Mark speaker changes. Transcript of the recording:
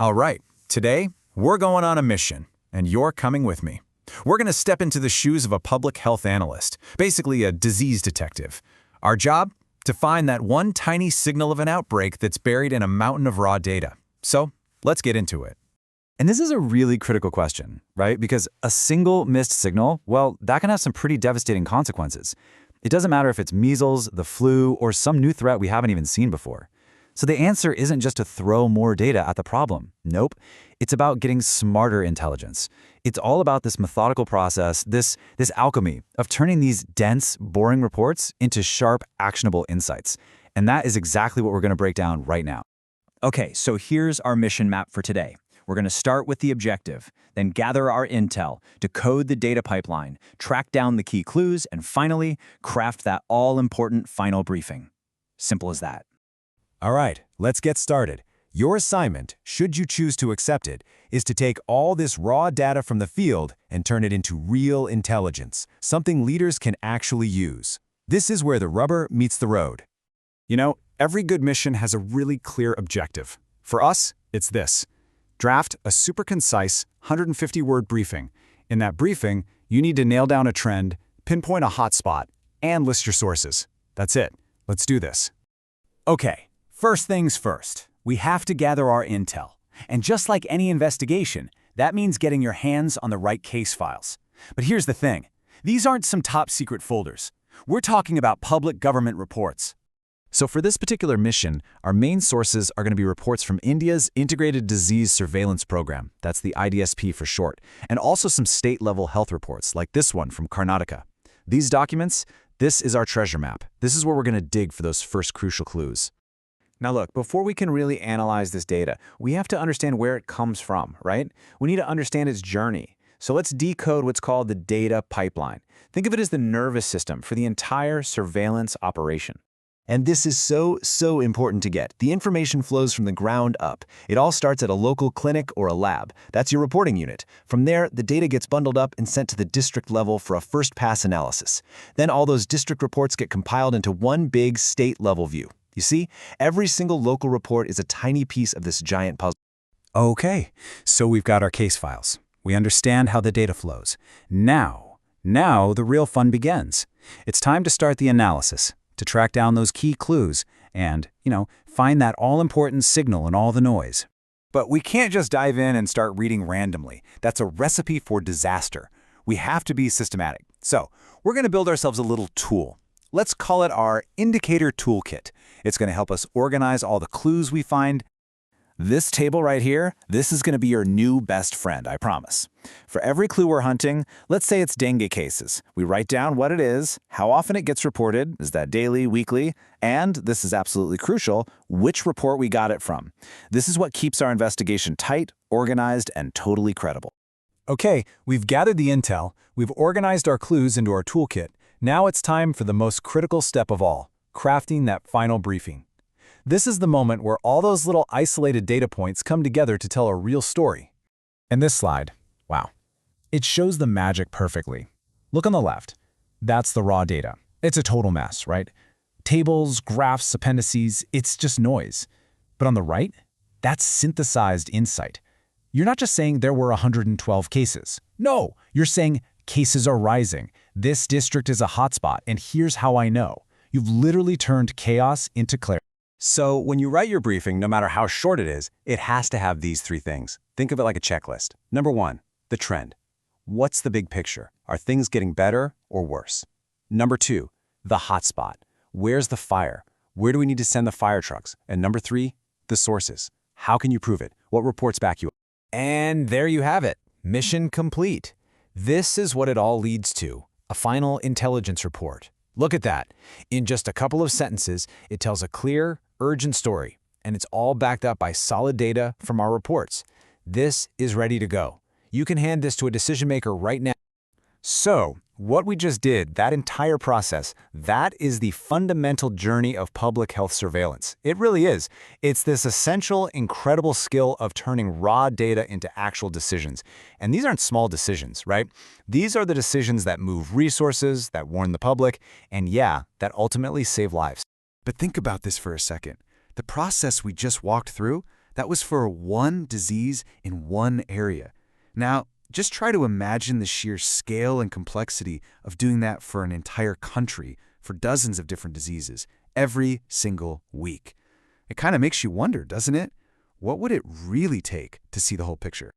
Speaker 1: All right, today we're going on a mission, and you're coming with me. We're going to step into the shoes of a public health analyst, basically a disease detective. Our job? To find that one tiny signal of an outbreak that's buried in a mountain of raw data. So, let's get into it.
Speaker 2: And this is a really critical question, right? Because a single missed signal, well, that can have some pretty devastating consequences. It doesn't matter if it's measles, the flu, or some new threat we haven't even seen before. So the answer isn't just to throw more data at the problem. Nope. It's about getting smarter intelligence. It's all about this methodical process, this alchemy of turning these dense, boring reports into sharp, actionable insights. And that is exactly what we're going to break down right now.
Speaker 3: Okay, so here's our mission map for today. We're going to start with the objective, then gather our intel, decode the data pipeline, track down the key clues, and finally, craft that all-important final briefing. Simple as that.
Speaker 4: All right, let's get started. Your assignment, should you choose to accept it, is to take all this raw data from the field and turn it into real intelligence, something leaders can actually use. This is where the rubber meets the road.
Speaker 5: You know, every good mission has a really clear objective. For us, it's this. Draft a super concise 150-word briefing. In that briefing, you need to nail down a trend, pinpoint a hotspot, and list your sources. That's it. Let's do this.
Speaker 6: Okay, first things first. We have to gather our intel. And just like any investigation, that means getting your hands on the right case files. But here's the thing. These aren't some top-secret folders. We're talking about public government reports.
Speaker 2: So for this particular mission, our main sources are going to be reports from India's Integrated Disease Surveillance Program, that's the IDSP for short, and also some state-level health reports, like this one from Karnataka. These documents, this is our treasure map. This is where we're going to dig for those first crucial clues.
Speaker 7: Now look, before we can really analyze this data, we have to understand where it comes from, right? We need to understand its journey. So let's decode what's called the data pipeline. Think of it as the nervous system for the entire surveillance operation.
Speaker 4: And this is so important to get. The information flows from the ground up. It all starts at a local clinic or a lab. That's your reporting unit. From there, the data gets bundled up and sent to the district level for a first-pass analysis. Then all those district reports get compiled into one big state-level view. You see, every single local report is a tiny piece of this giant puzzle.
Speaker 1: Okay, so we've got our case files. We understand how the data flows. Now the real fun begins. It's time to start the analysis, to track down those key clues and, find that all-important signal in all the noise.
Speaker 6: But we can't just dive in and start reading randomly. That's a recipe for disaster. We have to be systematic. So we're going to build ourselves a little tool. Let's call it our indicator toolkit. It's going to help us organize all the clues we find. This table right here, this is going to be your new best friend, I promise. For every clue we're hunting, let's say it's dengue cases. We write down what it is, how often it gets reported, is that daily, weekly, and, this is absolutely crucial, which report we got it from. This is what keeps our investigation tight, organized, and totally credible.
Speaker 1: Okay, we've gathered the intel, we've organized our clues into our toolkit. Now it's time for the most critical step of all, crafting that final briefing. This is the moment where all those little isolated data points come together to tell a real story.
Speaker 2: And this slide, wow, it shows the magic perfectly. Look on the left. That's the raw data. It's a total mess, right? Tables, graphs, appendices, it's just noise. But on the right, that's synthesized insight. You're not just saying there were 112 cases. No, you're saying cases are rising. This district is a hotspot, and here's how I know. You've literally turned chaos into clarity.
Speaker 4: So when you write your briefing, no matter how short it is, it has to have these three things. Think of it like a checklist. Number one, the trend. What's the big picture? Are things getting better or worse? Number two, the hotspot. Where's the fire? Where do we need to send the fire trucks? And number three, the sources. How can you prove it? What reports back you up?
Speaker 8: And there you have it. Mission complete. This is what it all leads to, a final intelligence report. Look at that. In just a couple of sentences, it tells a clear, urgent story, and it's all backed up by solid data from our reports. This is ready to go. You can hand this to a decision maker right now.
Speaker 6: So, what we just did, that entire process, that is the fundamental journey of public health surveillance. It really is. It's this essential, incredible skill of turning raw data into actual decisions. And these aren't small decisions, right? These are the decisions that move resources, that warn the public, and yeah, that ultimately save lives.
Speaker 5: But think about this for a second. The process we just walked through,
Speaker 6: That was for one disease in one area. Now, just try to imagine the sheer scale and complexity of doing that for an entire country, for dozens of different diseases, every single week. It kind of makes you wonder, doesn't it? What would it really take to see the whole picture?